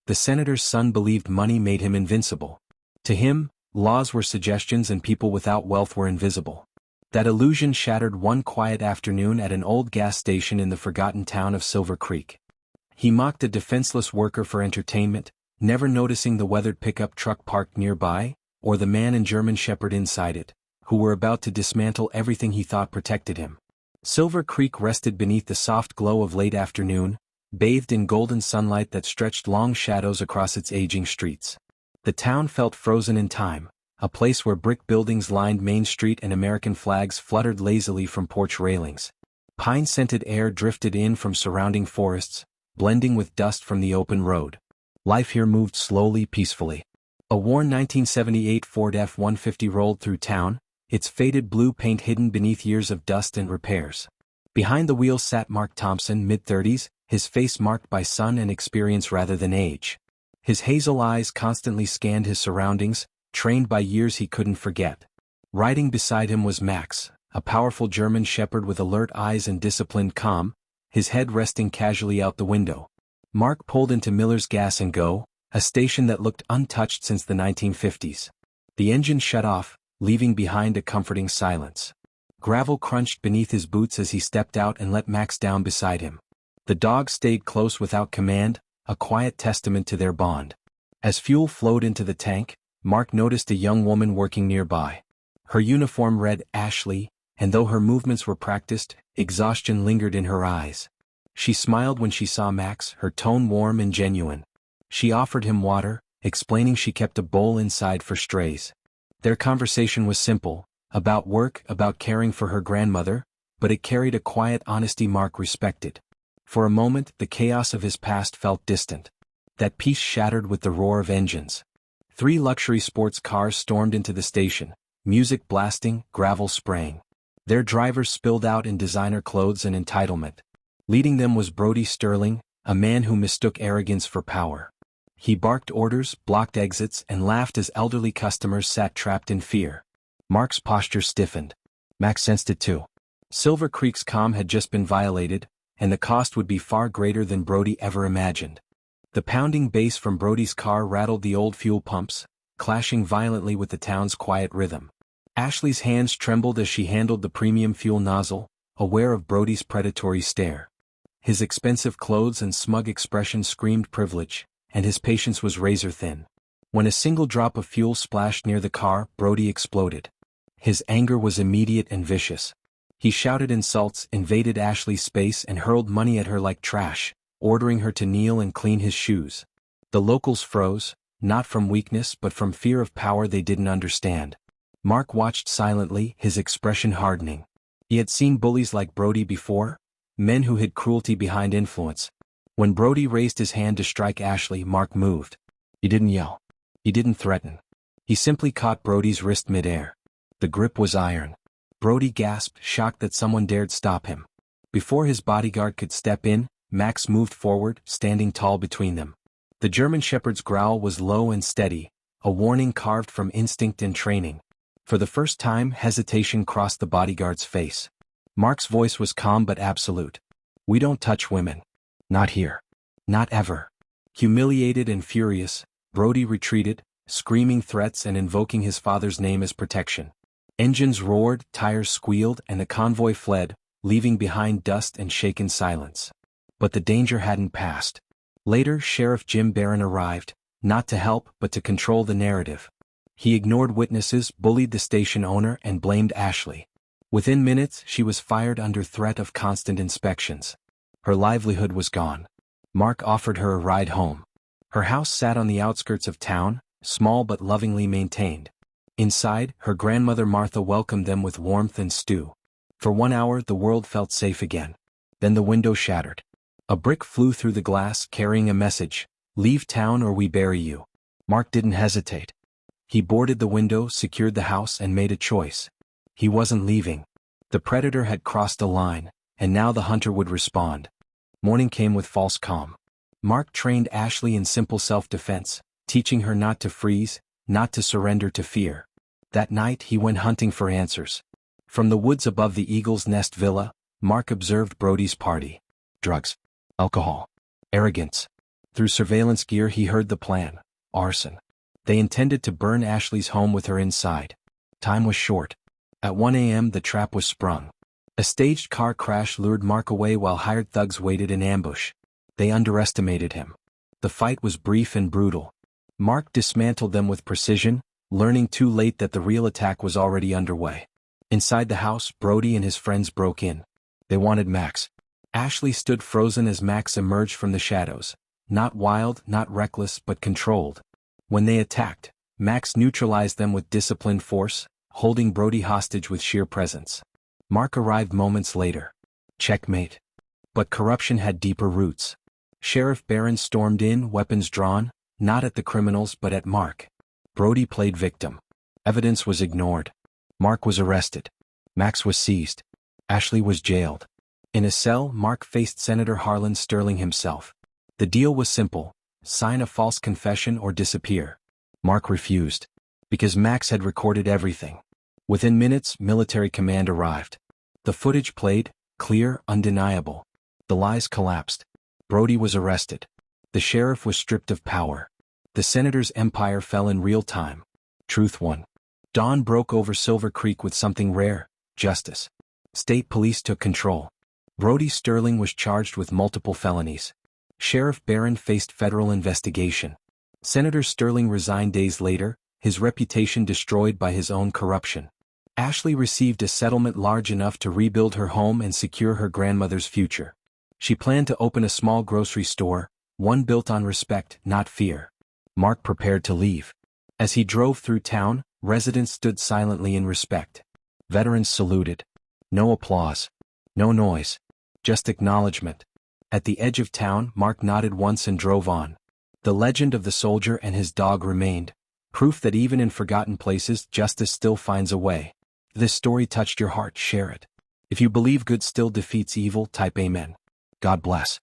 The senator's son believed money made him invincible. To him, laws were suggestions and people without wealth were invisible. That illusion shattered one quiet afternoon at an old gas station in the forgotten town of Silver Creek. He mocked a defenseless worker for entertainment, never noticing the weathered pickup truck parked nearby, or the man and German shepherd inside it, who were about to dismantle everything he thought protected him. Silver Creek rested beneath the soft glow of late afternoon, bathed in golden sunlight that stretched long shadows across its aging streets. The town felt frozen in time, a place where brick buildings lined Main Street and American flags fluttered lazily from porch railings. Pine-scented air drifted in from surrounding forests, blending with dust from the open road. Life here moved slowly, peacefully. A worn 1978 Ford F-150 rolled through town, its faded blue paint hidden beneath years of dust and repairs. Behind the wheel sat Mark Thompson, mid-30s, his face marked by sun and experience rather than age. His hazel eyes constantly scanned his surroundings, trained by years he couldn't forget. Riding beside him was Max, a powerful German shepherd with alert eyes and disciplined calm, his head resting casually out the window. Mark pulled into Miller's Gas and Go, a station that looked untouched since the 1950s. The engine shut off, leaving behind a comforting silence. Gravel crunched beneath his boots as he stepped out and let Max down beside him. The dog stayed close without command, a quiet testament to their bond. As fuel flowed into the tank, Mark noticed a young woman working nearby. Her uniform read Ashley, and though her movements were practiced, exhaustion lingered in her eyes. She smiled when she saw Max, her tone warm and genuine. She offered him water, explaining she kept a bowl inside for strays. Their conversation was simple, about work, about caring for her grandmother, but it carried a quiet honesty Mark respected. For a moment, the chaos of his past felt distant. That peace shattered with the roar of engines. 3 luxury sports cars stormed into the station, music blasting, gravel spraying. Their drivers spilled out in designer clothes and entitlement. Leading them was Brody Sterling, a man who mistook arrogance for power. He barked orders, blocked exits, and laughed as elderly customers sat trapped in fear. Mark's posture stiffened. Max sensed it too. Silver Creek's calm had just been violated, and the cost would be far greater than Brody ever imagined. The pounding bass from Brody's car rattled the old fuel pumps, clashing violently with the town's quiet rhythm. Ashley's hands trembled as she handled the premium fuel nozzle, aware of Brody's predatory stare. His expensive clothes and smug expression screamed privilege, and his patience was razor-thin. When a single drop of fuel splashed near the car, Brody exploded. His anger was immediate and vicious. He shouted insults, invaded Ashley's space, and hurled money at her like trash, ordering her to kneel and clean his shoes. The locals froze, not from weakness but from fear of power they didn't understand. Mark watched silently, his expression hardening. He had seen bullies like Brody before, men who hid cruelty behind influence. When Brody raised his hand to strike Ashley, Mark moved. He didn't yell. He didn't threaten. He simply caught Brody's wrist midair. The grip was iron. Brody gasped, shocked that someone dared stop him. Before his bodyguard could step in, Max moved forward, standing tall between them. The German shepherd's growl was low and steady, a warning carved from instinct and training. For the first time, hesitation crossed the bodyguard's face. Mark's voice was calm but absolute. "We don't touch women. Not here. Not ever." Humiliated and furious, Brody retreated, screaming threats and invoking his father's name as protection. Engines roared, tires squealed, and the convoy fled, leaving behind dust and shaken silence. But the danger hadn't passed. Later, Sheriff Jim Barron arrived, not to help but to control the narrative. He ignored witnesses, bullied the station owner, and blamed Ashley. Within minutes, she was fired under threat of constant inspections. Her livelihood was gone. Mark offered her a ride home. Her house sat on the outskirts of town, small but lovingly maintained. Inside, her grandmother Martha welcomed them with warmth and stew. For 1 hour, the world felt safe again. Then the window shattered. A brick flew through the glass, carrying a message: "Leave town or we bury you." Mark didn't hesitate. He boarded the window, secured the house, and made a choice. He wasn't leaving. The predator had crossed a line, and now the hunter would respond. Morning came with false calm. Mark trained Ashley in simple self-defense, teaching her not to freeze, not to surrender to fear. That night he went hunting for answers. From the woods above the Eagle's Nest Villa, Mark observed Brody's party. Drugs. Alcohol. Arrogance. Through surveillance gear he heard the plan: arson. They intended to burn Ashley's home with her inside. Time was short. At 1 a.m. the trap was sprung. A staged car crash lured Mark away while hired thugs waited in ambush. They underestimated him. The fight was brief and brutal. Mark dismantled them with precision, learning too late that the real attack was already underway. Inside the house, Brody and his friends broke in. They wanted Max. Ashley stood frozen as Max emerged from the shadows. Not wild, not reckless, but controlled. When they attacked, Max neutralized them with disciplined force, holding Brody hostage with sheer presence. Mark arrived moments later. Checkmate. But corruption had deeper roots. Sheriff Barron stormed in, weapons drawn, not at the criminals but at Mark. Brody played victim. Evidence was ignored. Mark was arrested. Max was seized. Ashley was jailed. In a cell, Mark faced Senator Harlan Sterling himself. The deal was simple: sign a false confession or disappear. Mark refused. Because Max had recorded everything. Within minutes, military command arrived. The footage played, clear, undeniable. The lies collapsed. Brody was arrested. The sheriff was stripped of power. The senator's empire fell in real time. Truth won. Dawn broke over Silver Creek with something rare: justice. State police took control. Brody Sterling was charged with multiple felonies. Sheriff Barron faced federal investigation. Senator Sterling resigned days later, his reputation destroyed by his own corruption. Ashley received a settlement large enough to rebuild her home and secure her grandmother's future. She planned to open a small grocery store, one built on respect, not fear. Mark prepared to leave. As he drove through town, residents stood silently in respect. Veterans saluted. No applause. No noise. Just acknowledgement. At the edge of town, Mark nodded once and drove on. The legend of the soldier and his dog remained, proof that even in forgotten places, justice still finds a way. If this story touched your heart, share it. If you believe good still defeats evil, type Amen. God bless.